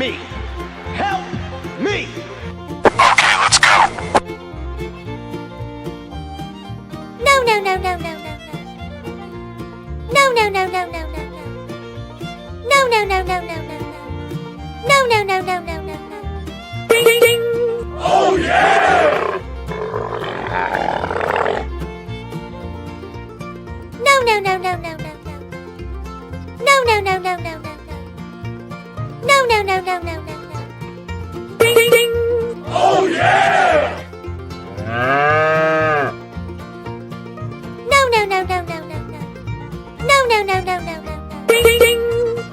me! Help me! Okay, let's go. No, no, no, no, no, no, no. No, no, no, no, no, no, no. No, no, no, no, no, no, no. No, no, no, no, no, no, no. Ding, ding, ding. Oh yeah! No, no, no, no, no, no, no. No, no, no, no, no, no, no. No, no, no, no, no, no, no. Ding, ding, ding. Oh yeah! No, no, no, no, no, no, no. No, no, no, no, no, no, no. Ding, ding, ding.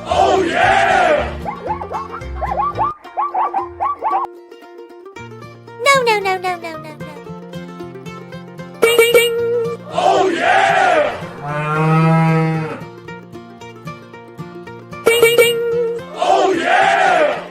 Oh yeah! No, no, no, no, no, no, no. Ding, ding, ding. Oh yeah! Ding, ding, ding. Oh yeah!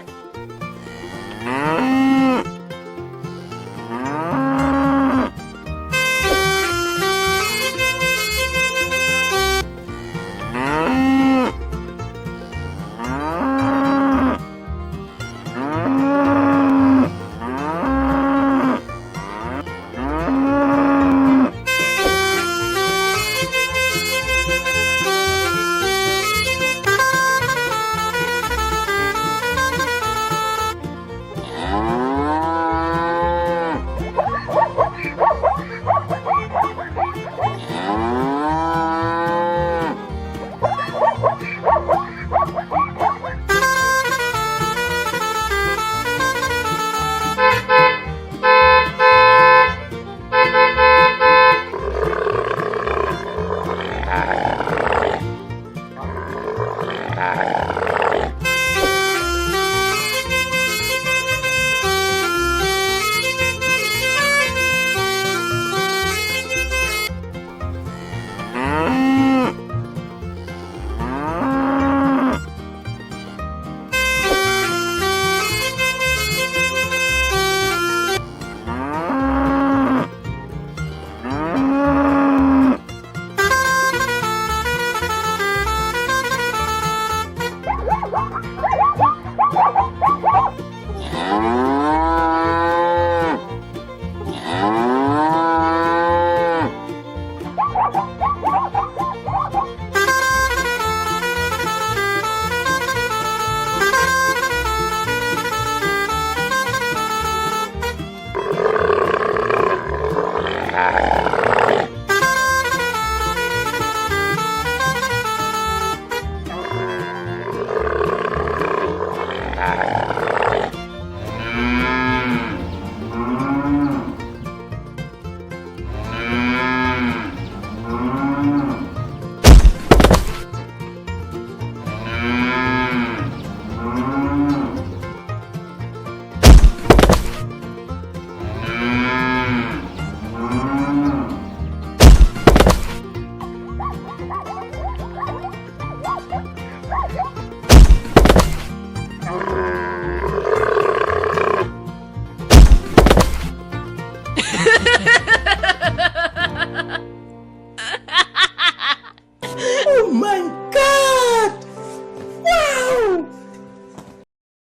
Ha ha ha!